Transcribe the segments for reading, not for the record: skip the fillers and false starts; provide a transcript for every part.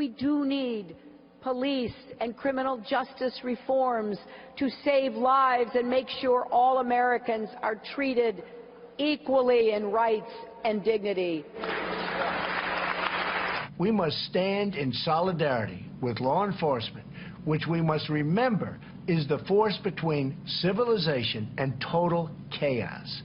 We do need police and criminal justice reforms to save lives and make sure all Americans are treated equally in rights and dignity. We must stand in solidarity with law enforcement, which we must remember is the force between civilization and total chaos.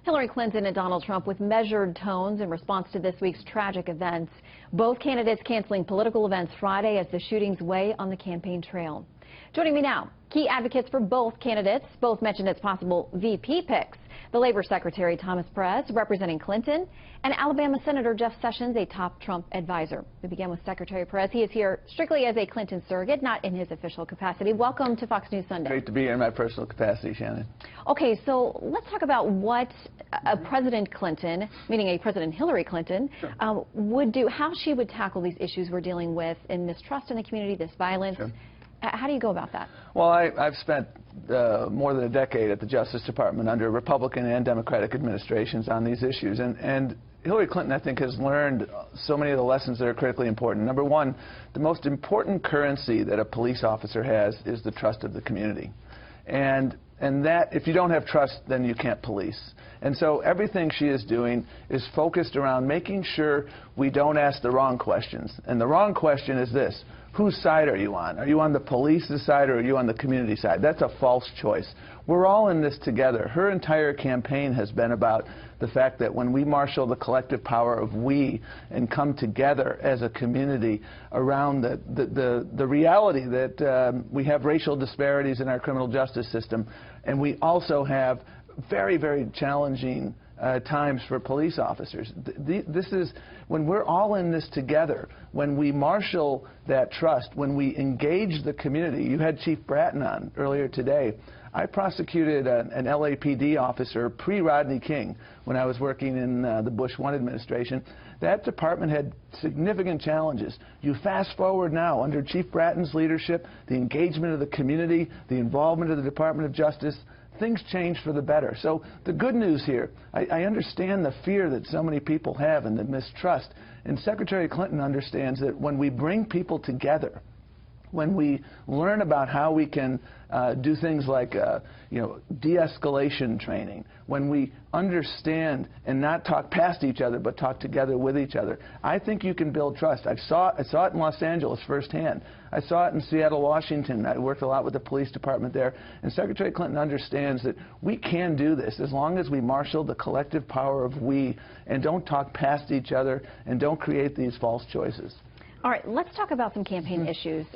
Hillary Clinton and Donald Trump with measured tones in response to this week's tragic events. Both candidates canceling political events Friday as the shootings weigh on the campaign trail. Joining me now, key advocates for both candidates, both mentioned as possible VP picks. The Labor Secretary Thomas Perez, representing Clinton, and Alabama Senator Jeff Sessions, a top Trump advisor. We begin with Secretary Perez. He is here strictly as a Clinton surrogate, not in his official capacity. Welcome to Fox News Sunday. Great to be here in my personal capacity, Shannon. Okay, so let's talk about what a President Clinton, meaning a President Hillary Clinton, Sure. would do, how she would tackle these issues we're dealing with in mistrust in the community, this violence. Sure. How do you go about that? Well, I've spent more than a decade at the Justice Department under Republican and Democratic administrations on these issues. And Hillary Clinton, I think, has learned so many of the lessons that are critically important. Number one, the most important currency that a police officer has is the trust of the community. And that, if you don't have trust, then you can't police. And so everything she is doing is focused around making sure we don't ask the wrong questions. And the wrong question is this: whose side are you on? Are you on the police's side or are you on the community side? That's a false choice. We're all in this together. Her entire campaign has been about the fact that when we marshal the collective power of we and come together as a community around the reality that we have racial disparities in our criminal justice system, and we also have very, very challenging times for police officers. This is when we're all in this together, when we marshal that trust, when we engage the community. You had Chief Bratton on earlier today. I prosecuted an LAPD officer pre-Rodney King when I was working in the Bush 1 administration. That department had significant challenges. You fast forward now, under Chief Bratton's leadership, the engagement of the community, the involvement of the Department of Justice, things change for the better. So the good news here, I understand the fear that so many people have and the mistrust. And Secretary Clinton understands that when we bring people together, when we learn about how we can do things like de-escalation training, when we understand and not talk past each other but talk together with each other, I think you can build trust. I saw it in Los Angeles firsthand. I saw it in Seattle, Washington. I worked a lot with the police department there. And Secretary Clinton understands that we can do this as long as we marshal the collective power of we and don't talk past each other and don't create these false choices. All right, let's talk about some campaign issues.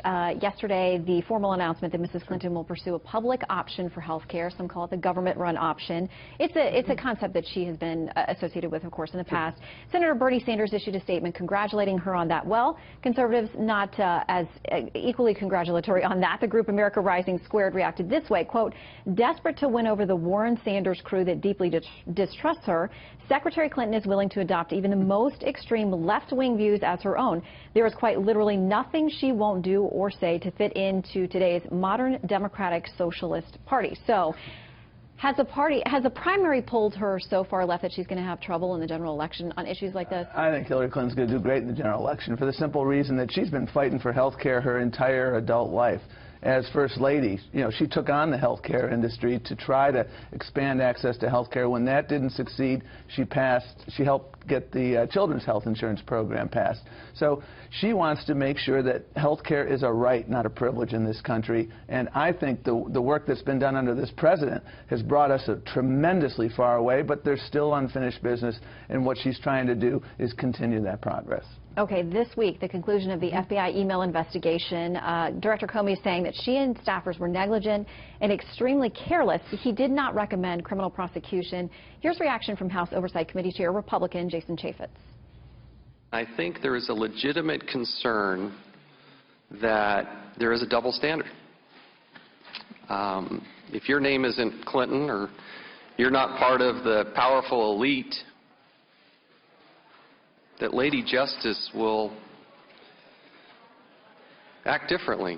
Yesterday, the formal announcement that Mrs. Clinton will pursue a public option for health care. Some call it the government-run option. It's a concept that she has been associated with, of course, in the past. Senator Bernie Sanders issued a statement congratulating her on that. Well, conservatives not as equally congratulatory on that. The group America Rising Squared reacted this way, quote, desperate to win over the Warren-Sanders crew that deeply distrusts her, Secretary Clinton is willing to adopt even the most extreme left-wing views as her own. There is quite literally nothing she won't do or say to fit into today's modern democratic socialist party. So has the primary pulled her so far left that she's going to have trouble in the general election on issues like this? I think Hillary Clinton's going to do great in the general election for the simple reason that she's been fighting for health care her entire adult life. As First Lady, she took on the health care industry to try to expand access to health care. When that didn't succeed, she helped get the Children's Health Insurance Program passed. So she wants to make sure that health care is a right, not a privilege in this country. And I think the work that's been done under this president has brought us tremendously far away, but there's still unfinished business, and what she's trying to do is continue that progress. Okay, this week, the conclusion of the FBI email investigation, Director Comey is saying that she and staffers were negligent and extremely careless. He did not recommend criminal prosecution. Here's reaction from House Oversight Committee Chair Republican Jason Chaffetz. I think there is a legitimate concern that there is a double standard. If your name isn't Clinton or you're not part of the powerful elite, that Lady Justice will act differently.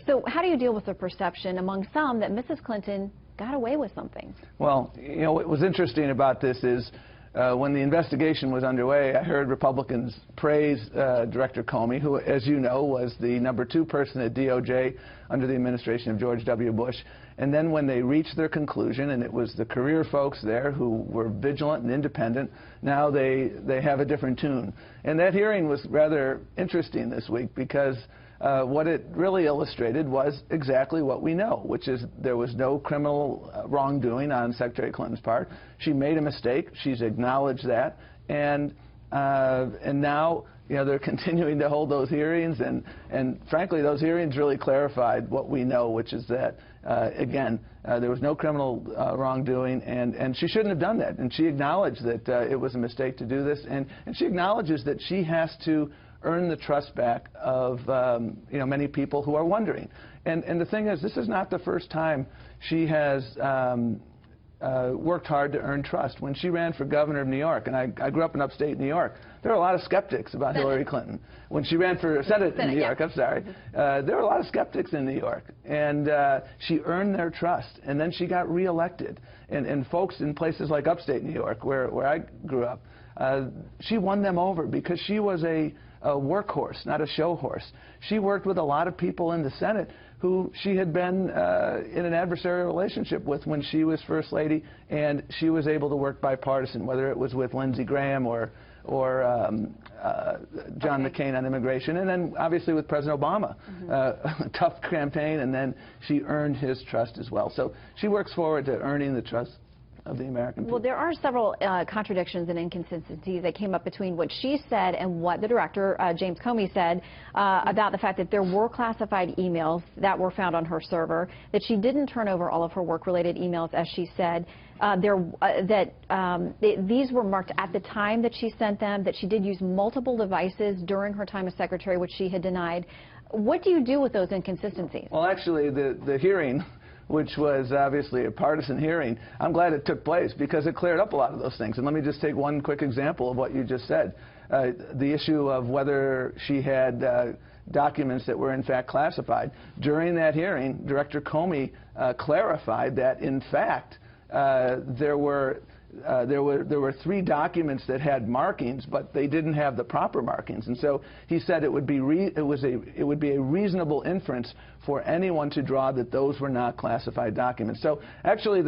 So how do you deal with the perception among some that Mrs. Clinton got away with something? Well, what was interesting about this is when the investigation was underway, I heard Republicans praise Director Comey, who, as you know, was the #2 person at DOJ under the administration of George W. Bush. And then when they reached their conclusion, and it was the career folks there who were vigilant and independent, now they have a different tune. And that hearing was rather interesting this week because what it really illustrated was exactly what we know, which is there was no criminal wrongdoing on Secretary Clinton's part. She made a mistake. She's acknowledged that. And now, you know, they're continuing to hold those hearings. And frankly, those hearings really clarified what we know, which is that, again, there was no criminal wrongdoing, and she shouldn't have done that. And she acknowledged that it was a mistake to do this. And she acknowledges that she has to earn the trust back of you know, many people who are wondering. And the thing is, this is not the first time she has worked hard to earn trust. When she ran for governor of New York, and I grew up in upstate New York, there were a lot of skeptics about Hillary Clinton. When she ran for Senate in New York, I'm sorry, there were a lot of skeptics in New York. And she earned their trust, and then she got reelected. And folks in places like upstate New York, where I grew up, she won them over because she was a workhorse, not a show horse. She worked with a lot of people in the Senate who she had been in an adversarial relationship with when she was First Lady, and she was able to work bipartisan, whether it was with Lindsey Graham or John McCain on immigration, and then obviously with President Obama. A tough campaign, and then she earned his trust as well. So she works forward to earning the trust of the American people. Well, there are several contradictions and inconsistencies that came up between what she said and what the director, James Comey, said about the fact that there were classified emails that were found on her server, that she didn't turn over all of her work-related emails, as she said, these were marked at the time that she sent them, that she did use multiple devices during her time as secretary, which she had denied. What do you do with those inconsistencies? Well, actually, the hearing, which was obviously a partisan hearing, I'm glad it took place because it cleared up a lot of those things. And let me just take one quick example of what you just said. The issue of whether she had documents that were in fact classified. During that hearing, Director Comey clarified that, in fact, there were 3 documents that had markings, but they didn't have the proper markings. And so he said it would be a reasonable inference for anyone to draw that those were not classified documents. So actually,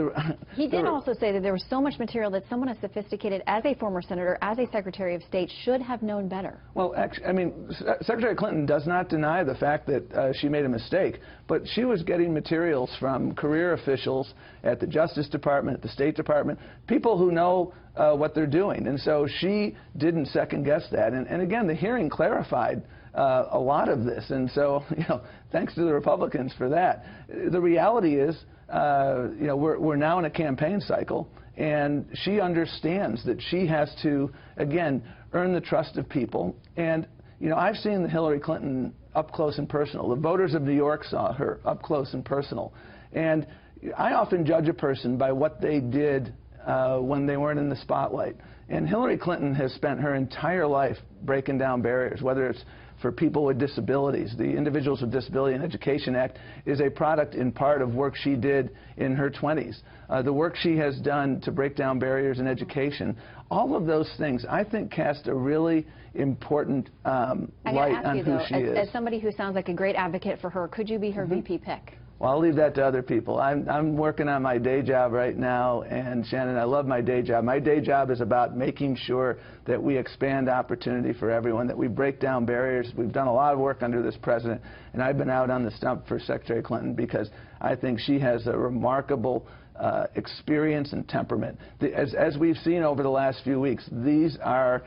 he did also say that there was so much material that someone as sophisticated as a former senator, as a Secretary of State, should have known better. Well, I mean, Secretary Clinton does not deny the fact that she made a mistake, but she was getting materials from career officials at the Justice Department, at the State Department, people who know what they're doing. And so she didn't second-guess that. And again, the hearing clarified a lot of this. And so, you know, thanks to the Republicans for that. The reality is, you know, we're now in a campaign cycle, and she understands that she has to, again, earn the trust of people. And, you know, I've seen Hillary Clinton up close and personal. The voters of New York saw her up close and personal. And I often judge a person by what they did when they weren't in the spotlight. And Hillary Clinton has spent her entire life breaking down barriers, whether it's for people with disabilities. The Individuals with Disability and Education Act is a product in part of work she did in her 20s. The work she has done to break down barriers in education, all of those things, I think, cast a really important light on who she is. As somebody who sounds like a great advocate for her, could you be her VP pick? Well, I'll leave that to other people. I'm working on my day job right now, and Shannon, I love my day job. My day job is about making sure that we expand opportunity for everyone, that we break down barriers. We've done a lot of work under this president, and I've been out on the stump for Secretary Clinton because I think she has a remarkable experience and temperament. As we've seen over the last few weeks, these are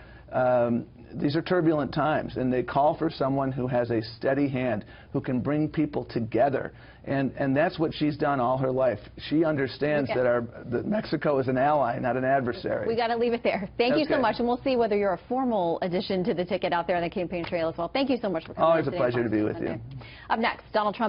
turbulent times, and they call for someone who has a steady hand, who can bring people together. And that's what she's done all her life. She understands that Mexico is an ally, not an adversary. We got to leave it there. Thank you so much, and we'll see whether you're a formal addition to the ticket out there on the campaign trail as well. Thank you so much for coming. Always a pleasure to be with you. Up next, Donald Trump.